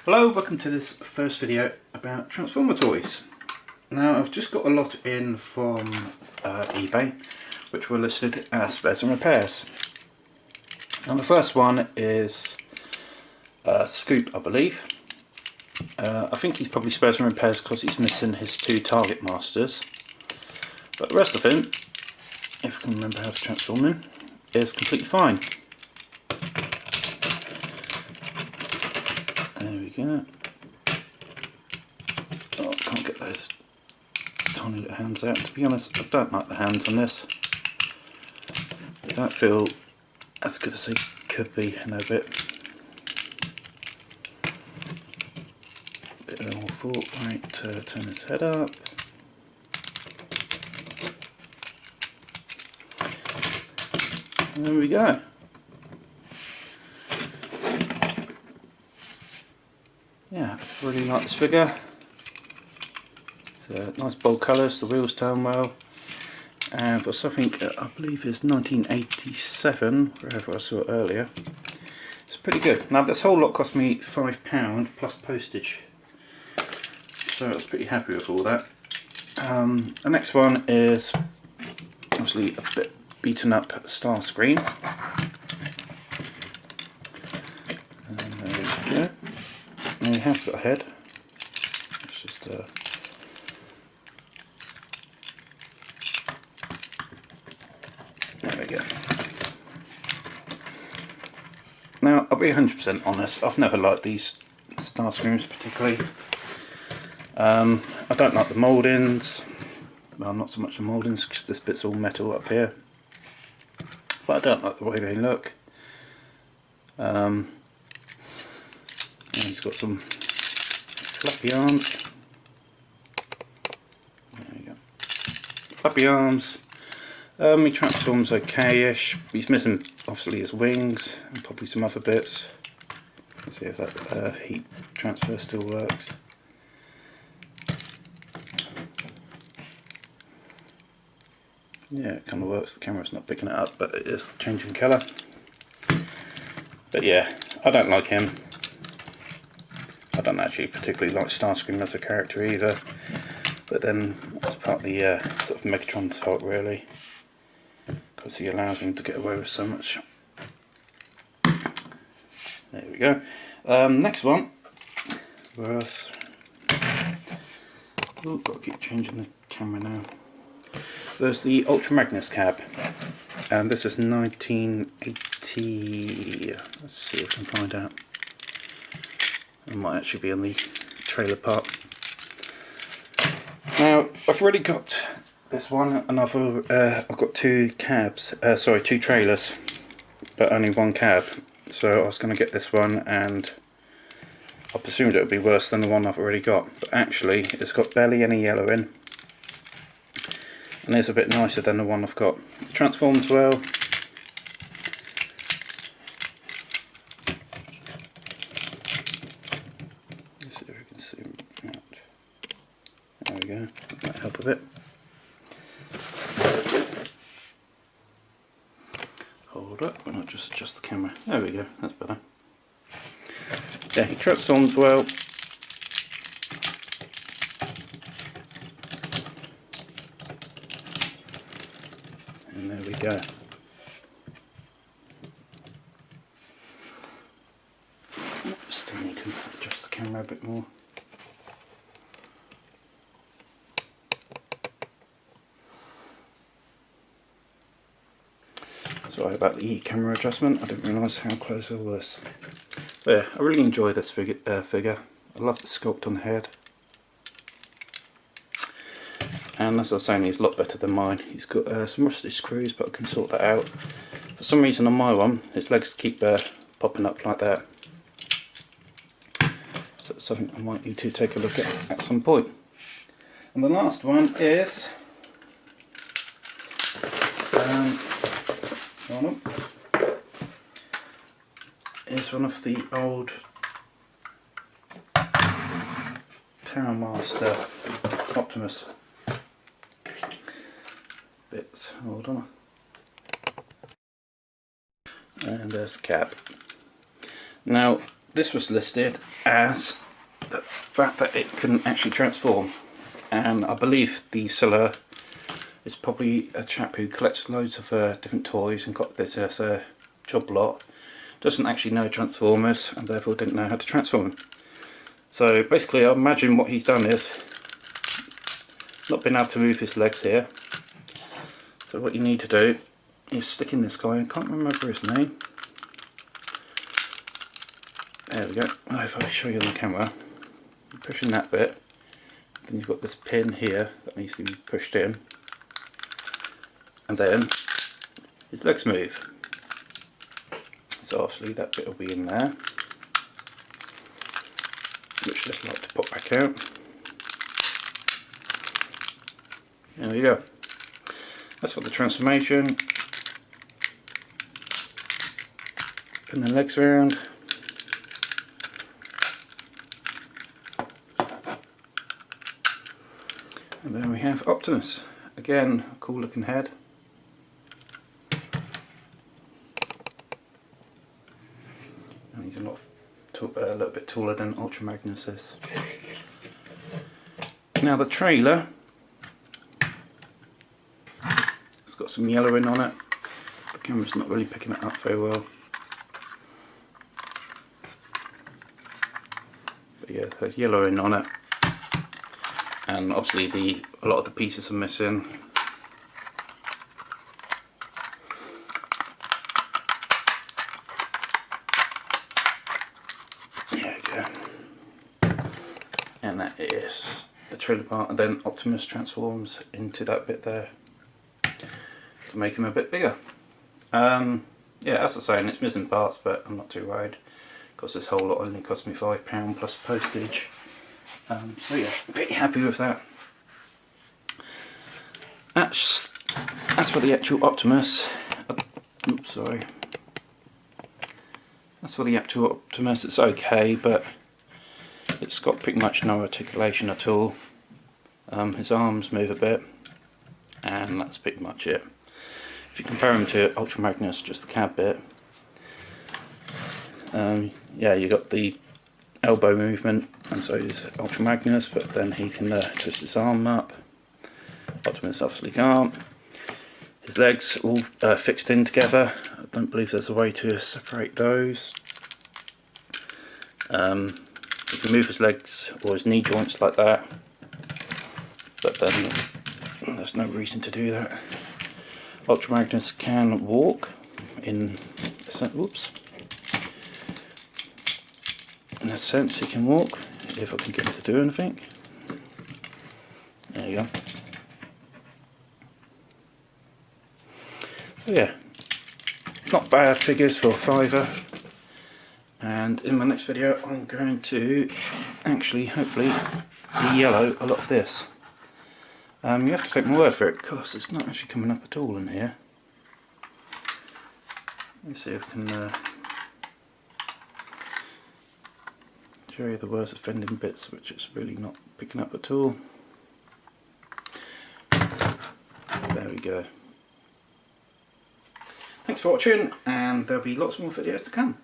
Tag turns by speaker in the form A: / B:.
A: Hello, welcome to this first video about Transformer toys. Now I've just got a lot in from eBay which were listed as spares and repairs. And the first one is Scoop, I believe. I think he's probably spares and repairs because he's missing his two Target Masters. But the rest of him, if I can remember how to transform him, is completely fine. There we go. Oh, I can't get those tiny little hands out. To be honest, I don't like the hands on this. They don't feel as good as they could be in a bit. Bit awful. Right, turn his head up. And there we go. Yeah, I really like this figure. It's nice bold colours, the wheels turn well, and for something that I believe is 1987, wherever I saw it earlier, it's pretty good. Now this whole lot cost me £5 plus postage, so I was pretty happy with all that. The next one is obviously a bit beaten up Starscream. And there we go. And he has got a head. It's just there we go. Now I'll be 100% honest, I've never liked these Starscreams particularly. I don't like the mouldings. Well, not so much the mouldings because this bit's all metal up here. But I don't like the way they look. And he's got some flappy arms. There you go. Flappy arms. He transforms okay-ish. He's missing obviously his wings and probably some other bits. Let's see if that heat transfer still works. Yeah, it kind of works. The camera's not picking it up, but it is changing colour. But yeah, I don't like him. I don't actually particularly like Starscream as a character either, but then that's partly sort of Megatron's fault really, because he allows him to get away with so much. There we go. Next one was, oh, got to keep changing the camera now. There's the Ultra Magnus cab, and this is 1980. Let's see if I can find out. It might actually be on the trailer part. Now I've already got this one, and I've got two cabs. Two trailers, but only one cab. So I was going to get this one, and I presumed it would be worse than the one I've already got. But actually, it's got barely any yellow in, and it's a bit nicer than the one I've got. It transforms well. There we go, that might help a bit. Hold up, and I'll just adjust the camera. There we go, that's better. Yeah, he transforms well. And there we go. Still need to adjust the camera a bit more. Sorry about the camera adjustment, I didn't realise how close I was. But yeah, I really enjoy this figure. I love the sculpt on the head. And as I was saying, he's a lot better than mine. He's got some rusted screws, but I can sort that out. For some reason on my one, his legs keep popping up like that. So it's something I might need to take a look at some point. And the last one is it's one of the old Powermaster Optimus bits. Hold on. And there's the cab. Now this was listed as the fact that it couldn't actually transform, and I believe the seller is probably a chap who collects loads of different toys and got this as a job lot, doesn't actually know Transformers and therefore didn't know how to transform them. So basically I imagine what he's done is not been able to move his legs here. So what you need to do is stick in this guy, I can't remember his name. There we go. Oh, if I show you on the camera, you're pushing that bit, then you've got this pin here that needs to be pushed in, and then his legs move. So obviously that bit will be in there, which just like to pop back out. There we go. That's got the transformation. Pin the legs around. And then we have Optimus. Again, a cool looking head. And he's a little bit taller than Ultra Magnus is. Now the trailer, it's got some yellowing on it. The camera's not really picking it up very well. But yeah, there's yellowing on it. And obviously a lot of the pieces are missing. There we go. And that is the trailer part, and then Optimus transforms into that bit there to make him a bit bigger. Yeah, as I say, it's missing parts, but I'm not too worried because this whole lot only cost me £5 plus postage. So yeah, pretty happy with that. As for the actual Optimus, oops, sorry. As for the actual Optimus, it's okay, but it's got pretty much no articulation at all. His arms move a bit, and that's pretty much it. If you compare him to Ultra Magnus, just the cab bit, yeah, you got the elbow movement, and so is Ultra Magnus, but then he can twist his arm up. Optimus obviously can't. His legs all fixed in together. I don't believe there's a way to separate those. He can move his legs or his knee joints like that, but then there's no reason to do that. Ultra Magnus can walk in in a sense he can walk, if I can get him to do anything. There you go. So yeah, not bad figures for a £5. And in my next video I'm going to actually, hopefully, de-yellow a lot of this. You have to take my word for it because it's not actually coming up at all in here. Let's see if I can show you the worst offending bits, which is really not picking up at all. There we go. Thanks for watching, and there'll be lots more videos to come.